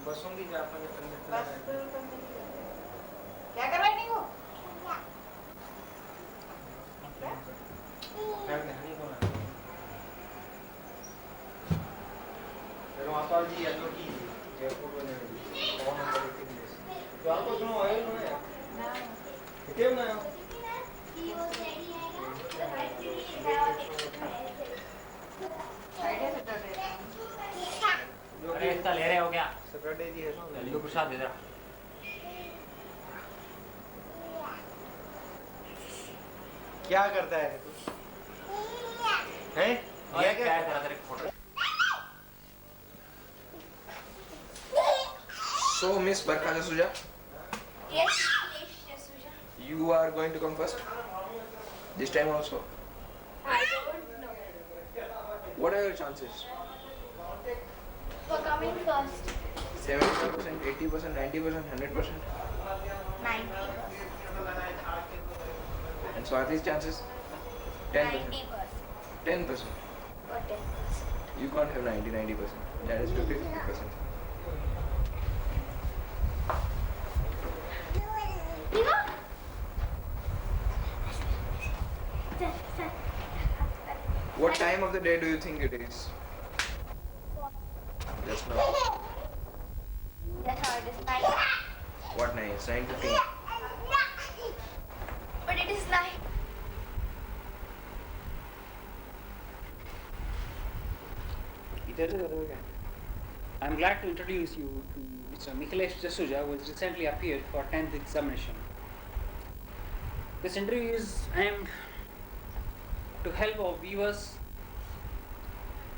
बसूंगी क्या अपन conductor bus क्या कर रहा है नहीं वो मैं नहीं बोला pero más tarde ya no quise ya por lo menos कौन नंबर लिख के तो आपको सुनो है ना कितने ना अरे इसका ले रहे हो क्या सैटरडे की है ना इनको प्रसाद दे दे क्या करता है तू हैं ये क्या करा तेरे photo So, Miss Barka Jasuja, Yes, please, Jasuja. you are going to come first? This time also? I don't know. What are your chances? For coming first, 75%, 80%, 90%, 100%? 90%. And Swati's chances? 10%. 90%. 10%. Or 10%. You can't have 90%. That is 50%. What time of the day do you think it is? Just now. That's how it is 9. What 9? It's 9:15. But it is 9. I'm glad to introduce you to Mr. Nikhilesh Jasuja, who has recently appeared for 10th examination. This interview is aimed to help our viewers,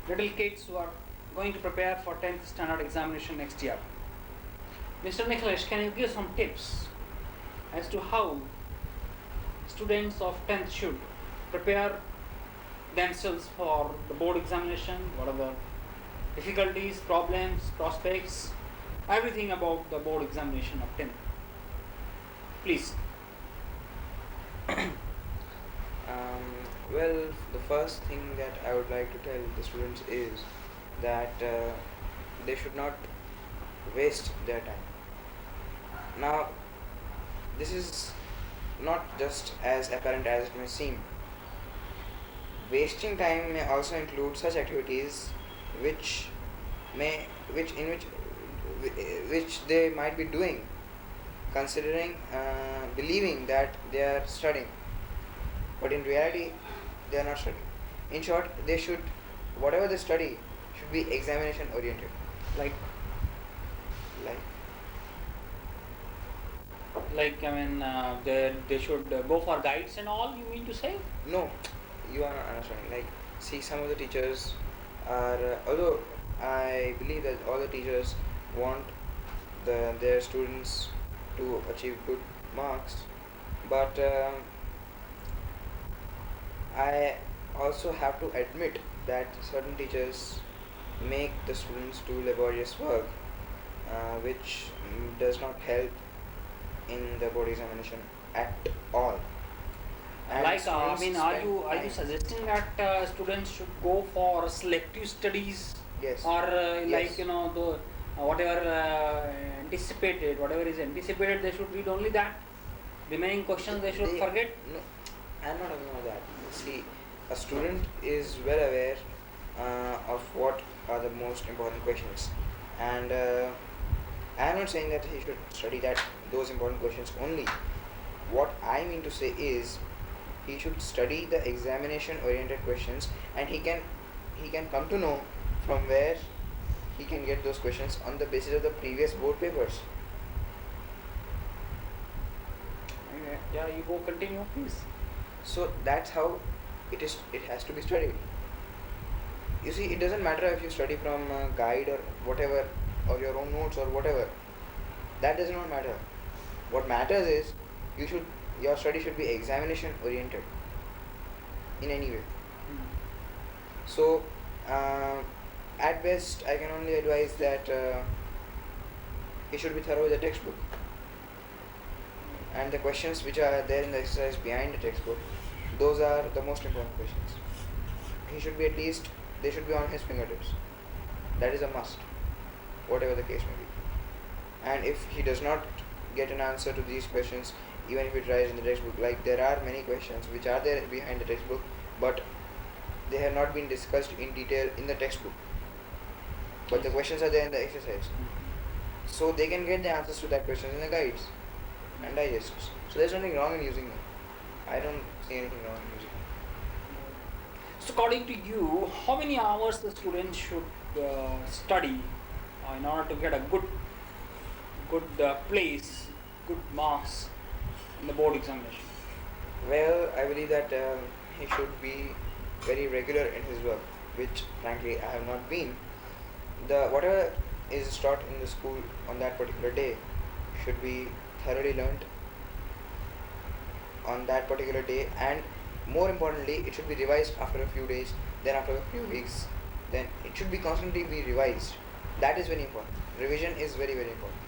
little kids who are going to prepare for 10th standard examination next year. Mr. Nikhilesh, can you give some tips as to how students of 10th should prepare themselves for the board examination? What are the difficulties, problems, prospects, everything about the board examination of 10th? Please. Well, the first thing that I would like to tell the students is that they should not waste their time. Now, this is not just as apparent as it may seem. Wasting time may also include such activities which they might be doing, considering believing that they are studying, but in reality they are not studying. In short, they should, whatever they study should be examination oriented. Like they should go for guides and all, you mean to say? No, you are not understanding. Like, see, some of the teachers are, although I believe that all the teachers want their students to achieve good marks, but I also have to admit that certain teachers make the students do laborious work, which does not help in the board examination at all. And Are students you spend time- suggesting that students should go for selective studies? Yes. Or Yes. whatever whatever is anticipated, they should read only that. Remaining questions they should forget. No, I'm not talking about that. See, a student is well aware of what are the most important questions, and I'm not saying that he should study those important questions only. What I mean to say is, he should study the examination-oriented questions, and he can come to know from where he can get those questions on the basis of the previous board papers. Yeah, you go continue, please. So that's how it is. It has to be studied. You see, it doesn't matter if you study from a guide or whatever, or your own notes or whatever. That does not matter. What matters is your study should be examination oriented in any way. So, at best, I can only advise that he should be thorough with the textbook, and the questions which are there in the exercise behind the textbook, those are the most important questions. He should be they should be on his fingertips. That is a must, whatever the case may be. and if he does not get an answer to these questions, even if he tries in the textbook, like there are many questions which are there behind the textbook, but they have not been discussed in detail in the textbook, but the questions are there in the exercise, so they can get the answers to that question in the guides and digests. So there's nothing wrong in using them. I don't see anything wrong in using them. So according to you, how many hours the student should study in order to get a good place, good marks in the board examination? Well, I believe that he should be very regular in his work, which frankly I have not been. The whatever is taught in the school on that particular day should be thoroughly learnt on that particular day, and more importantly, it should be revised after a few days, then after a few weeks, then it should be constantly be revised. That is very important. Revision is very, very important.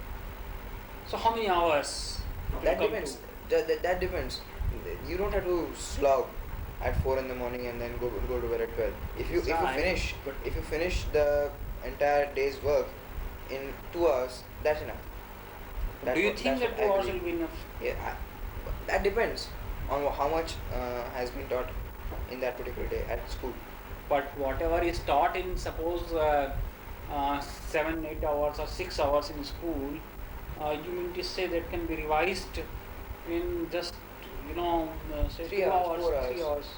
So how many hours? it That will come depends. to? That depends. You don't have to slog at 4 in the morning and then go to bed at 12. If you Right, but- finish the entire day's work in 2 hours, that's enough. Do you think that 2 hours will be enough? Yeah, that depends on how much has been taught in that particular day at school. But whatever is taught in suppose 7, 8 hours or 6 hours in school, you mean to say that can be revised in just say 3 2 hours, hours, 4 3 hours.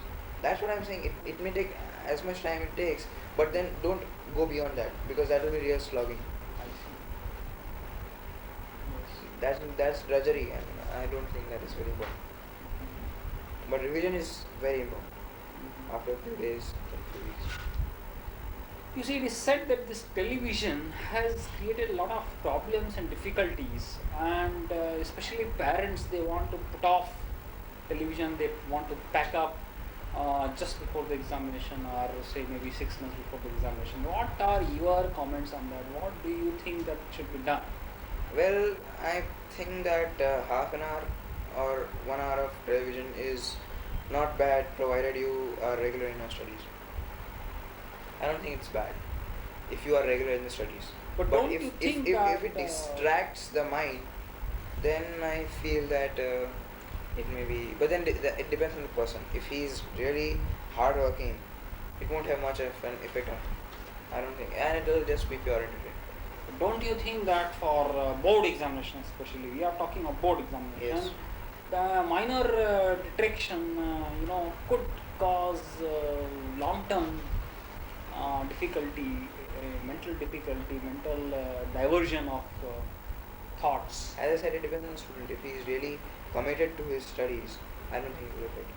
That's what I'm saying. It may take as much time it takes, but then don't go beyond that, because that will be real slogging. I see. That's drudgery, and I don't think that is very important. But revision is very important after a few days, after a few weeks. You see, it is said that this television has created a lot of problems and difficulties, and especially parents, they want to put off television, they want to pack up just before the examination, or say maybe 6 months before the examination. What are your comments on that? What do you think that should be done? Well, I think that half an hour or 1 hour of television is not bad, provided you are regular in your studies. I don't think it's bad if you are regular in the studies. But don't if, you if, think if, that if it distracts the mind, then I feel that it may be. But then it depends on the person. If he is really hardworking, it won't have much of an effect on him. I don't think, and it will just be pure entertainment. Don't you think that for board examination especially, we are talking of board examination, Yes. the minor detraction, could cause long-term difficulty, mental difficulty, mental diversion of thoughts. As I said, it depends on the student. If he is really committed to his studies, I don't think it will affect.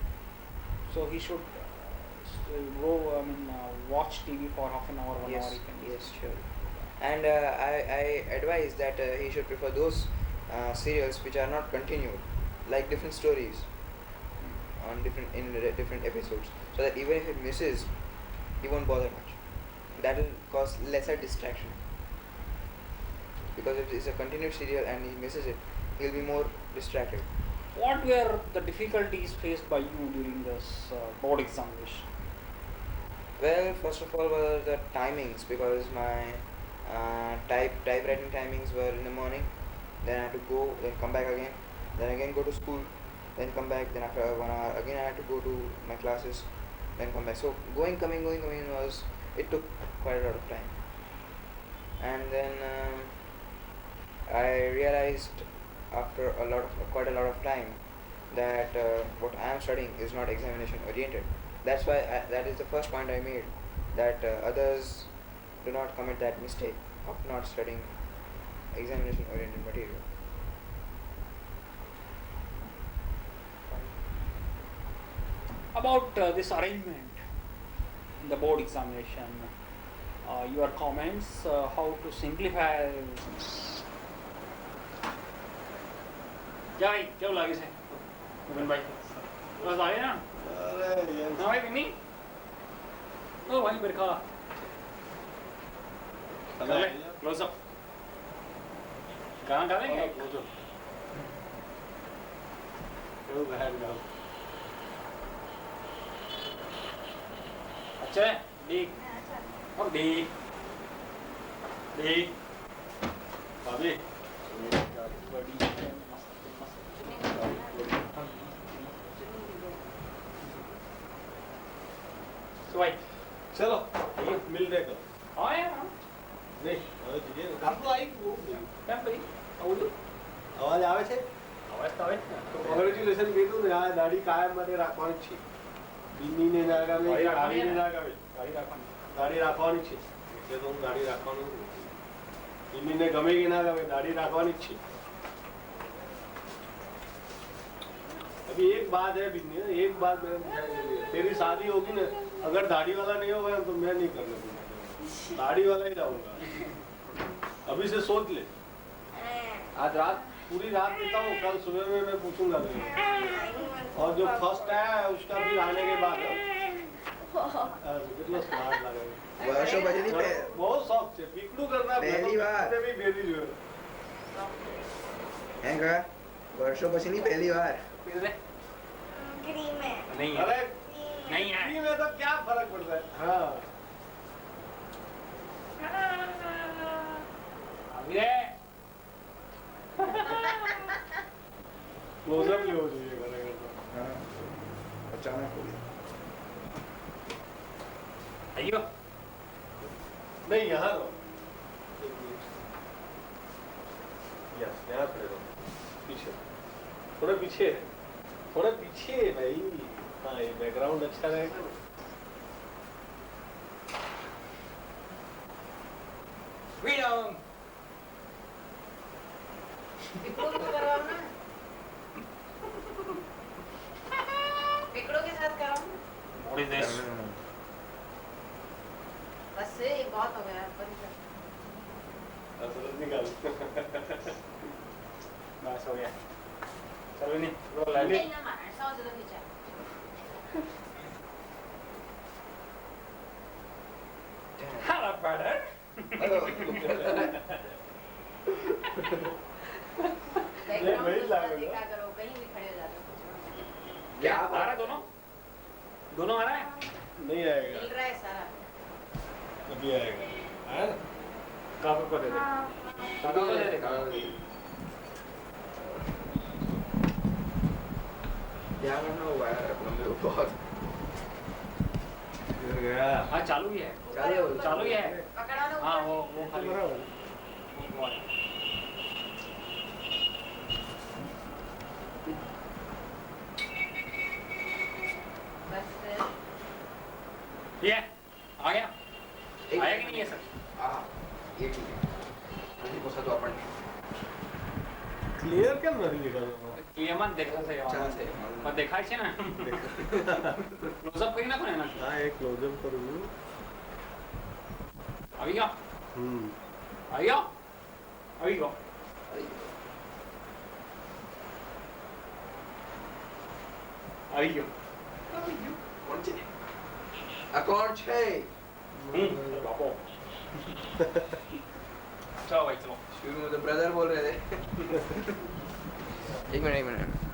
So he should watch TV for half an hour, 1 hour. He can Yes, sure. And I advise that he should prefer those serials which are not continued, like different stories on different episodes, so that even if he misses, he won't bother much. That will cause lesser distraction. Because if it's a continued serial and he misses it, he'll be more distracted. What were the difficulties faced by you during this board examination? Well, first of all were the timings, because my typewriting timings were in the morning, then I had to go, then come back again, then again go to school, then come back, then after 1 hour again I had to go to my classes, then come back. So going coming was, it took quite a lot of time. And then I realized after quite a lot of time that what I am studying is not examination oriented. That's why that is the first point I made, that others do not commit that mistake of not studying examination oriented material. About this arrangement in the board examination, your comments, how to simplify. क्या भाई क्या लगे से मोहन भाई बस आ गए ना ना भाई बिन्नी ओ भाई बरखा कर ले क्लोज अप कहाँ डालेंगे अच्छा है देख और देख देख भाभी So भाई चलो मिलने को हाँ यार हाँ નહીં હવે જઈએ કામ તો આવી ગયું કેમ ભાઈ આવું છું અવાજ આવે છે અવાજ તો આવે જ ને તો કોંગ્રેચ્યુલેશન કીધું ને આ દાઢી કાયમ માટે રાખવાની જ છે બિન્નીને ના ગમે ગાડીને ના ગમે ગાડી રાખવાની દાઢી રાખવાની જ છે એટલે તો હું દાઢી રાખવાનું બિન્નીને ગમે કે ના ગમે દાઢી રાખવાની જ છે अभी एक बात है बिन्नी एक बात मेरे ध्यान में है तेरी शादी होगी ना अगर दाढ़ी वाला नहीं होगा तो मैं नहीं करने दूंगा दाढ़ी वाला ही रहूंगा अभी से सोच ले आज रात पूरी रात देता हूँ कल सुबह में मैं पूछूंगा तुझे और जो फर्स्ट आया है उसका भी आने के बाद कितना स्मार्ट लगेगा वर्षों પછી बहुत शौक છે પીકડું करना पहली बार भी बेबी जो હે કા વર્ષો પછીની પહેલી વાર क्रीम है नहीं है अरे नहीं है में तो क्या फर्क पड़ता है हाँ अभी रे क्लोजअप ले हो चाहिए करेगा तो હા અચાનક हो गया अयो नहीं यहाँ रहो यस यहाँ खड़े रहो पीछे थोड़ा पीछे भाई हाँ ये बैकग्राउंड अच्छा रहेगा ना फ्रीडम पिकड़ों को करवाओ ना पिकड़ों के साथ कराओ ना व्हाट इज दिस बस ये बहुत हो गया बंद कर असरत निकाल बस हो गया चलो नहीं रोल नहीं ना मार 100 जगह नीचे हेलो ब्रदर बैकग्राउंड वही को लागेगा। देखा करो कहीं भी खड़े हो जाते हो क्या आ रहा है दोनों दोनों आ रहा है नहीं आएगा मिल रहा है सारा अभी आएगा आया ना काका को दे दे काका को दे दे काका को दे दे ध्यान रखना वो वायर लंबे बहुत गया हाँ चालू ही है चालू ही है पकड़ा लो हाँ ऊपर वो खाली बराबर वो है। बस ये आ गया एक आया कि नहीं ये सर હા એ ठीक है નથી પોસાતું આપણને क्लियर क्या नहीं दिखा ये मन देखा से ચાલે છે पर देखा છે ને ક્લોઝઅપ કરી નાખો ને એના हाँ एक क्लोजअप करूँ આવી ગયો આવી ગયો આવી ગયો આવી ગયો કોણ છે આ કોણ છે બાપો चलो भाई चलो शुरू में तो ब्रदर बोल रहे थे एक मिनट